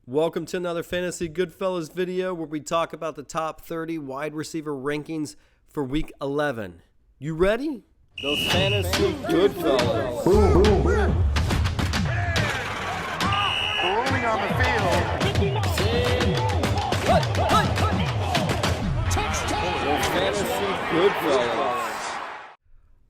Welcome to another Fantasy Goodfellas video where we talk about the top 30 wide receiver rankings for week 11. You ready? The Fantasy Goodfellas. Boom, boom, boom. Rolling on the field. The Fantasy Goodfellas.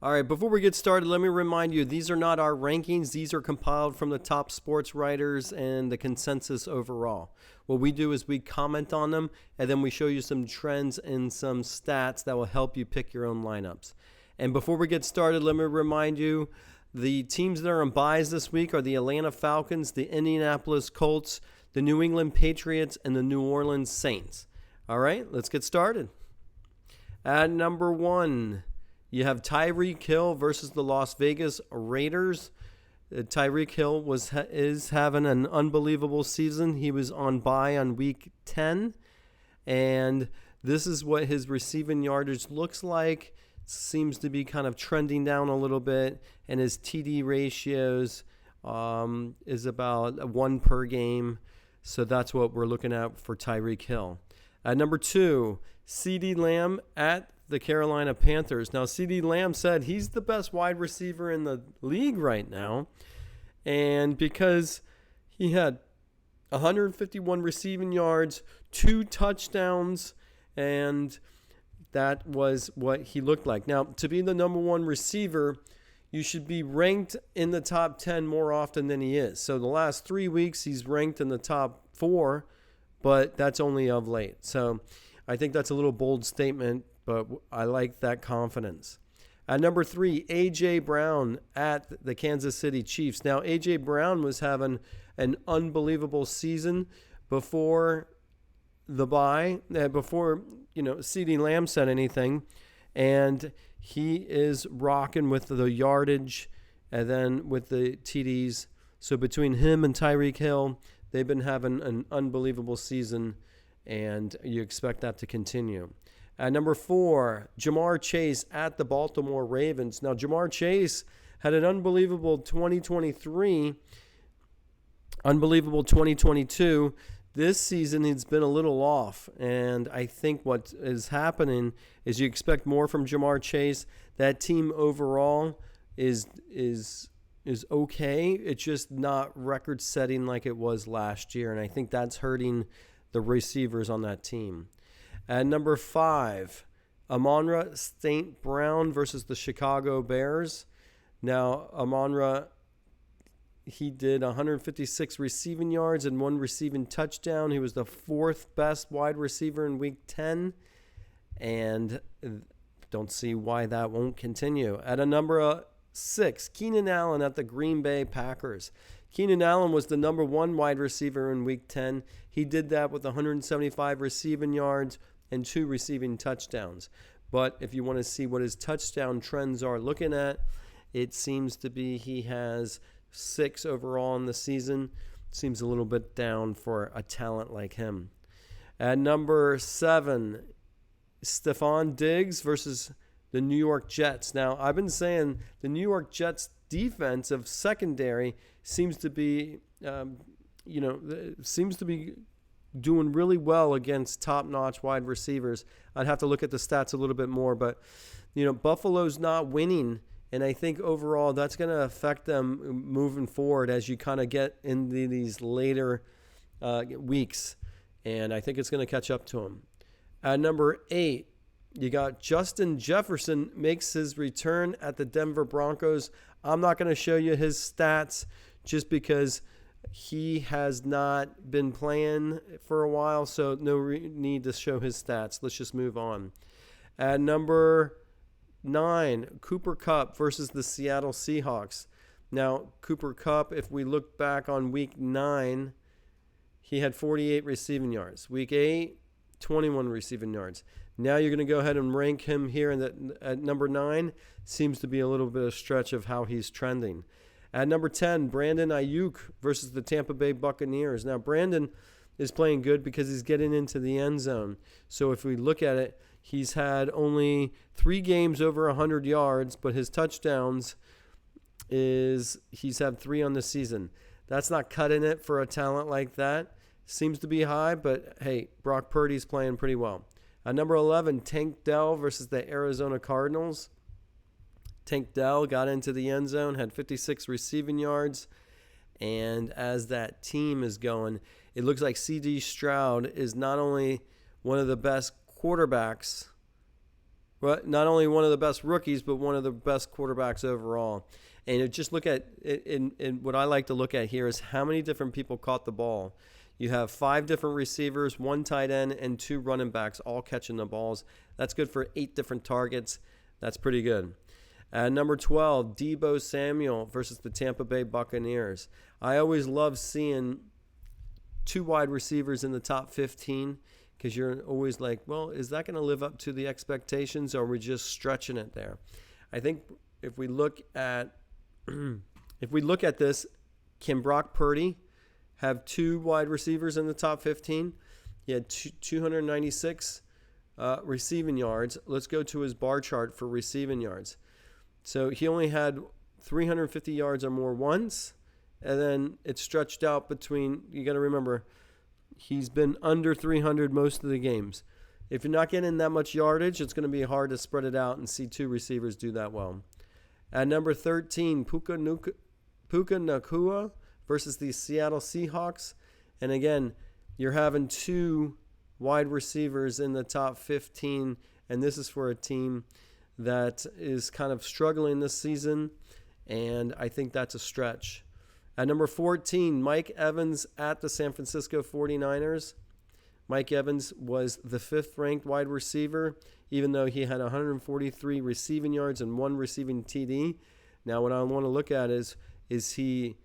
All right, before we get started, let me remind you, these are not our rankings. These are compiled from the top sports writers and the consensus overall. What we do is we comment on them, and then we show you some trends and some stats that will help you pick your own lineups. And before we get started, let me remind you, the teams that are on buys this week are the Atlanta Falcons, the Indianapolis Colts, the New England Patriots, and the New Orleans Saints. All right, let's get started. At number 1, you have Tyreek Hill versus the Las Vegas Raiders. Tyreek Hill is having an unbelievable season. He was on bye on week 10, and this is what his receiving yardage looks like. Seems to be kind of trending down a little bit, and his TD ratios is about 1 per game. So that's what we're looking at for Tyreek Hill. At number 2, CeeDee Lamb at the Carolina Panthers. Now, CeeDee Lamb said he's the best wide receiver in the league right now. And because he had 151 receiving yards, 2 touchdowns, and that was what he looked like. Now, to be the number 1 receiver, you should be ranked in the top 10 more often than he is. So the last 3 weeks, he's ranked in the top 4, but that's only of late. So I think that's a little bold statement, but I like that confidence. At number 3, A.J. Brown at the Kansas City Chiefs. Now, A.J. Brown was having an unbelievable season before the bye, before CeeDee Lamb said anything, and he is rocking with the yardage and then with the TDs. So between him and Tyreek Hill, they've been having an unbelievable season, and you expect that to continue. At number 4, Jamar Chase at the Baltimore Ravens. Now, Jamar Chase had an unbelievable 2023, unbelievable 2022. This season, he's been a little off, and I think what is happening is you expect more from Jamar Chase. That team overall is okay. It's just not record-setting like it was last year, and I think that's hurting the receivers on that team. At number 5, Amon-Ra St. Brown versus the Chicago Bears. Now, Amon-Ra, he did 156 receiving yards and 1 receiving touchdown. He was the 4th best wide receiver in week 10, and don't see why that won't continue. At a number 6, Keenan Allen at the Green Bay Packers. Keenan Allen was the number 1 wide receiver in week 10. He did that with 175 receiving yards and 2 receiving touchdowns. But if you want to see what his touchdown trends are looking at, it seems to be he has 6 overall in the season. Seems a little bit down for a talent like him. At number 7, Stephon Diggs versus the New York Jets. Now, I've been saying the New York Jets defensive secondary seems to be, doing really well against top-notch wide receivers. I'd have to look at the stats a little bit more, but Buffalo's not winning, and I think overall that's going to affect them moving forward as you kind of get into these later weeks, and I think it's going to catch up to them. At number 8, you got Justin Jefferson makes his return at the Denver Broncos. I'm not going to show you his stats just because he has not been playing for a while, so no need to show his stats. Let's just move on. At number 9, Cooper Kupp versus the Seattle Seahawks. Now, Cooper Kupp, if we look back on week 9, he had 48 receiving yards. Week 8, 21 receiving yards. Now you're going to go ahead and rank him here at number 9. Seems to be a little bit of a stretch of how he's trending. At number 10, Brandon Ayuk versus the Tampa Bay Buccaneers. Now, Brandon is playing good because he's getting into the end zone. So if we look at it, he's had only 3 games over 100 yards, but his touchdowns he's had 3 on the season. That's not cutting it for a talent like that. seems to be high, but hey, Brock Purdy's playing pretty well. Number 11, Tank Dell versus the Arizona Cardinals. Tank Dell got into the end zone, had 56 receiving yards. And as that team is going, it looks like C.D. Stroud is not only one of the best quarterbacks, well, not only one of the best rookies, but one of the best quarterbacks overall. And just look at it, and what I like to look at here is how many different people caught the ball. You have 5 different receivers, 1 tight end, and 2 running backs all catching the balls. That's good for 8 different targets. That's pretty good. Number 12, Deebo Samuel versus the Tampa Bay Buccaneers. I always love seeing 2 wide receivers in the top 15 because you're always like, well, is that going to live up to the expectations, or are we just stretching it there? I think if we look at this, can Brock Purdy have 2 wide receivers in the top 15? He had 296 receiving yards. Let's go to his bar chart for receiving yards. So he only had 350 yards or more once, and then it stretched out between, you got to remember, he's been under 300 most of the games. If you're not getting that much yardage, it's going to be hard to spread it out and see 2 receivers do that well. At number 13, Puka Nacua versus the Seattle Seahawks. And again, you're having 2 wide receivers in the top 15, and this is for a team that is kind of struggling this season, and I think that's a stretch. At number 14, Mike Evans at the San Francisco 49ers. Mike Evans was the 5th-ranked wide receiver, even though he had 143 receiving yards and 1 receiving TD. Now, what I want to look at is he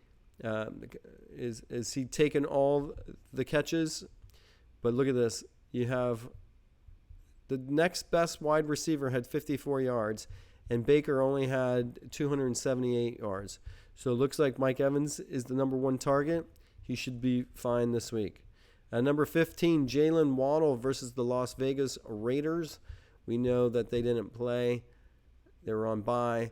taking all the catches? But look at this. You have the next best wide receiver had 54 yards, and Baker only had 278 yards. So it looks like Mike Evans is the number 1 target. He should be fine this week. At number 15, Jalen Waddle versus the Las Vegas Raiders. We know that they didn't play. They were on bye.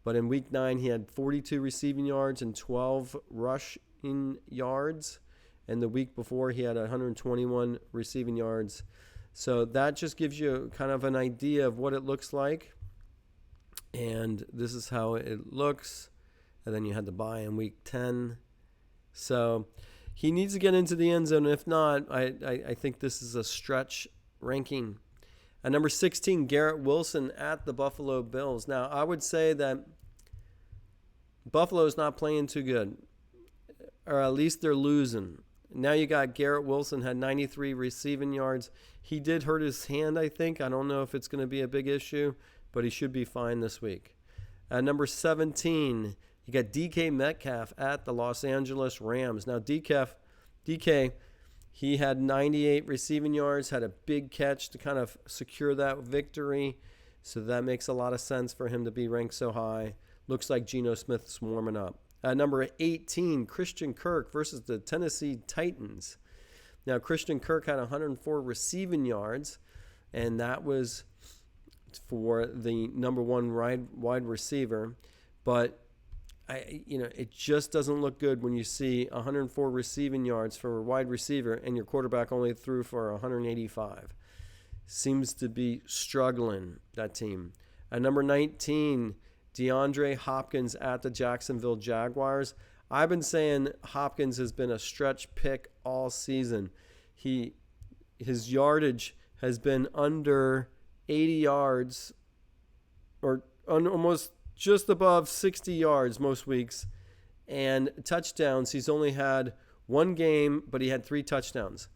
But in week 9, he had 42 receiving yards and 12 rushing yards. And the week before, he had 121 receiving yards. So that just gives you kind of an idea of what it looks like. And this is how it looks. And then you had the bye in week 10. So he needs to get into the end zone. If not, I think this is a stretch ranking. At number 16, Garrett Wilson at the Buffalo Bills. Now, I would say that Buffalo's not playing too good, or at least they're losing. Now you got Garrett Wilson, had 93 receiving yards. He did hurt his hand, I think. I don't know if it's going to be a big issue, but he should be fine this week. At number 17, you got DK Metcalf at the Los Angeles Rams. Now, DK, he had 98 receiving yards, had a big catch to kind of secure that victory. So that makes a lot of sense for him to be ranked so high. Looks like Geno Smith's warming up. At number 18, Christian Kirk versus the Tennessee Titans. Now, Christian Kirk had 104 receiving yards, and that was for the number 1 wide receiver. But it just doesn't look good when you see 104 receiving yards for a wide receiver and your quarterback only threw for 185. Seems to be struggling, that team. At number 19, DeAndre Hopkins at the Jacksonville Jaguars. I've been saying Hopkins has been a stretch pick all season. His yardage has been under 80 yards, or almost just above 60 yards most weeks. And touchdowns, he's only had 1 game, but he had 3 touchdowns.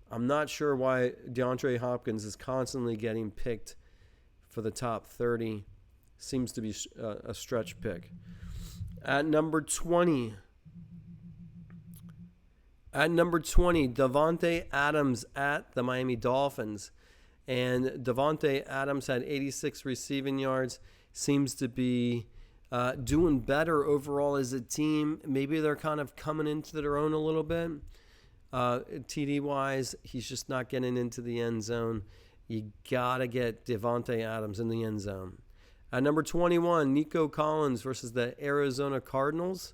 I'm not sure why DeAndre Hopkins is constantly getting picked for the top 30. Seems to be a stretch pick. At number 20, Davante Adams at the Miami Dolphins. And Davante Adams had 86 receiving yards. Seems to be doing better overall as a team. Maybe they're kind of coming into their own a little bit. TD-wise, he's just not getting into the end zone. You got to get Davante Adams in the end zone. At number 21, Nico Collins versus the Arizona Cardinals.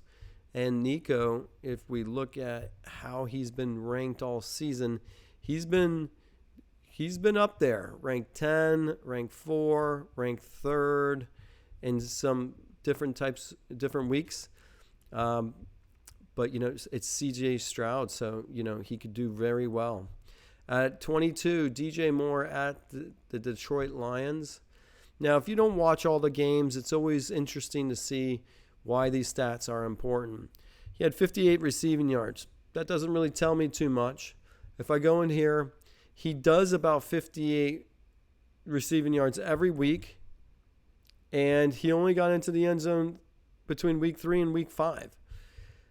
And Nico, if we look at how he's been ranked all season, he's been up there, ranked 10, ranked 4, ranked 3rd in some different weeks. But, it's CJ Stroud, so, he could do very well. At 22, DJ Moore at the Detroit Lions. Now, if you don't watch all the games, it's always interesting to see why these stats are important. He had 58 receiving yards. That doesn't really tell me too much. If I go in here, he does about 58 receiving yards every week, and he only got into the end zone between week 3 and week 5.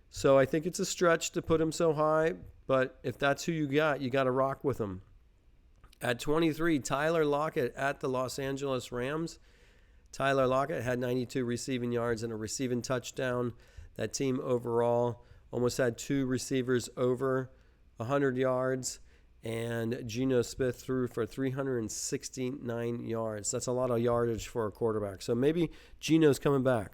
So I think it's a stretch to put him so high, but if that's who you got to rock with him. At 23, Tyler Lockett at the Los Angeles Rams. Tyler Lockett had 92 receiving yards and a receiving touchdown. That team overall almost had 2 receivers over 100 yards, and Geno Smith threw for 369 yards. That's a lot of yardage for a quarterback. So maybe Geno's coming back.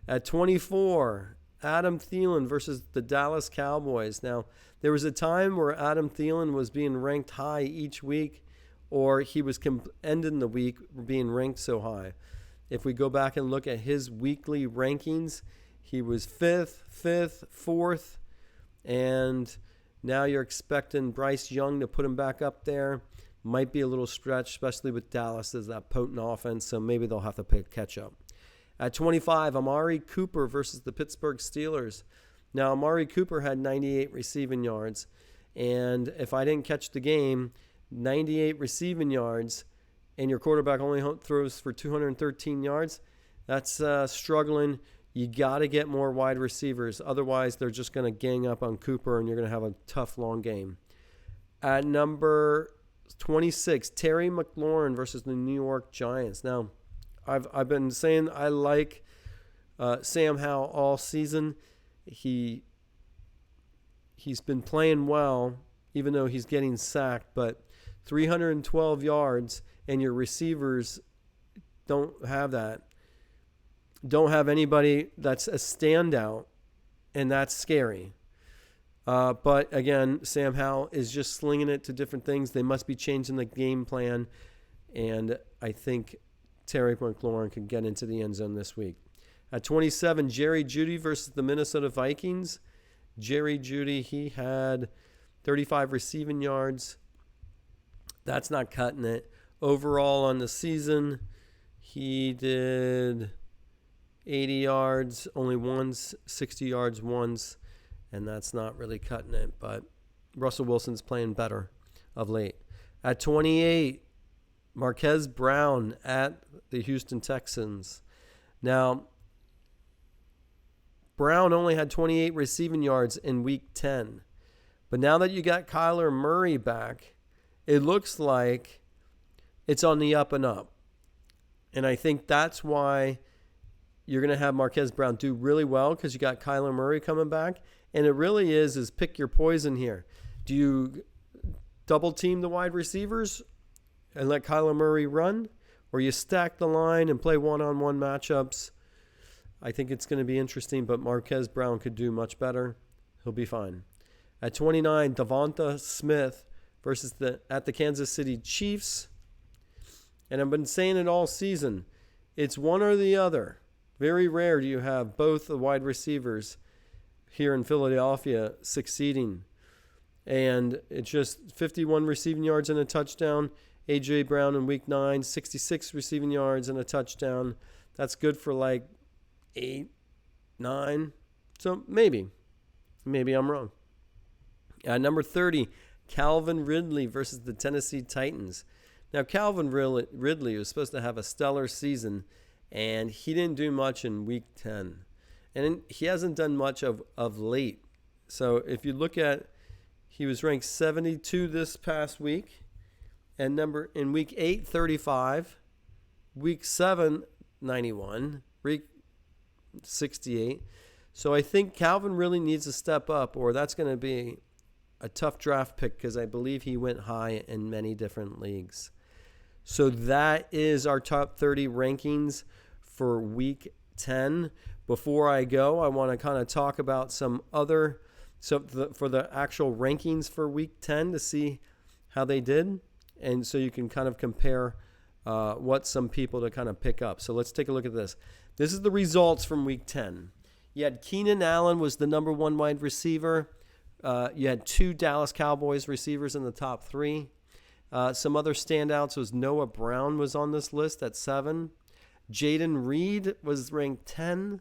At 24, Adam Thielen versus the Dallas Cowboys. Now, there was a time where Adam Thielen was being ranked high each week, or he was ending the week being ranked so high. If we go back and look at his weekly rankings, he was 5th, 4th, and now you're expecting Bryce Young to put him back up there. Might be a little stretch, especially with Dallas as that potent offense, so maybe they'll have to catch up. At 25, Amari Cooper versus the Pittsburgh Steelers. Now, Amari Cooper had 98 receiving yards, and if I didn't catch the game, 98 receiving yards, and your quarterback only throws for 213 yards, that's struggling. You got to get more wide receivers. Otherwise, they're just going to gang up on Cooper, and you're going to have a tough, long game. At number 26, Terry McLaurin versus the New York Giants. Now, I've been saying I like Sam Howell all season. He's been playing well, even though he's getting sacked, but 312 yards, and your receivers don't have that. Don't have anybody that's a standout, and that's scary. But again, Sam Howell is just slinging it to different things. They must be changing the game plan, and I think Terry McLaurin could get into the end zone this week. At 27, Jerry Jeudy versus the Minnesota Vikings. Jerry Jeudy, he had 35 receiving yards. That's not cutting it. Overall on the season, he did 80 yards only once, 60 yards once, and that's not really cutting it. But Russell Wilson's playing better of late. At 28, Marquez Brown at the Houston Texans. Now, Brown only had 28 receiving yards in Week 10. But now that you got Kyler Murray back, it looks like it's on the up and up. And I think that's why you're going to have Marquez Brown do really well, because you got Kyler Murray coming back. And it really is pick your poison here. Do you double team the wide receivers and let Kyler Murray run? Or you stack the line and play one-on-one matchups? I think it's going to be interesting, but Marquez Brown could do much better. He'll be fine. At 29, Devonta Smith versus the Kansas City Chiefs. And I've been saying it all season. It's one or the other. Very rare do you have both the wide receivers here in Philadelphia succeeding. And it's just 51 receiving yards and a touchdown. A.J. Brown in Week 9, 66 receiving yards and a touchdown. That's good for like 8, 9. So maybe I'm wrong. At number 30, Calvin Ridley versus the Tennessee Titans. Now, Calvin Ridley was supposed to have a stellar season, and he didn't do much in Week 10. And he hasn't done much of late. So if you look at, he was ranked 72 this past week, and in Week 8, 35, Week 7, 91, Week 68. So I think Calvin really needs to step up, or that's going to be a tough draft pick, because I believe he went high in many different leagues. So that is our top 30 rankings for Week 10. Before I go, I want to kind of talk about some other, for the actual rankings for Week 10 to see how they did, and so you can kind of compare what some people to kind of pick up. So let's take a look at this. This is the results from Week 10. You had Keenan Allen was the number 1 wide receiver. You had 2 Dallas Cowboys receivers in the top 3. Some other standouts was Noah Brown was on this list at 7. Jaden Reed was ranked 10.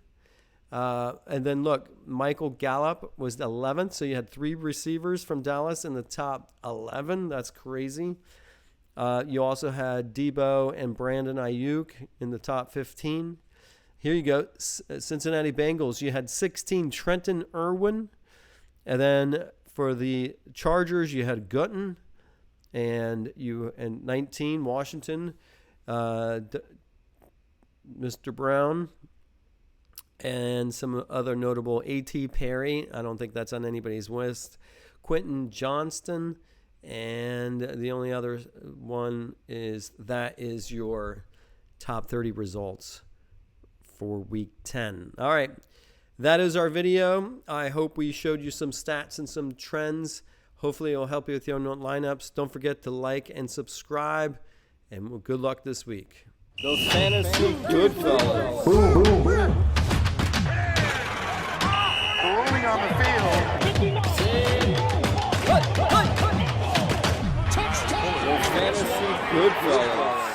And then look, Michael Gallup was 11th. So you had 3 receivers from Dallas in the top 11. That's crazy. You also had Debo and Brandon Ayuk in the top 15. Here you go. Cincinnati Bengals, you had 16 Trenton Irwin. And then for the Chargers, you had Gutton. And 19 Washington, Mr. Brown. And some other notable A.T. Perry. I don't think that's on anybody's list. Quentin Johnston. And the only other one is your top 30 results for Week 10. All right. That is our video. I hope we showed you some stats and some trends. Hopefully it will help you with your own lineups. Don't forget to like and subscribe. And good luck this week. Those fantasy Goodfellas. Rolling on the field. Those fantasy Goodfellas.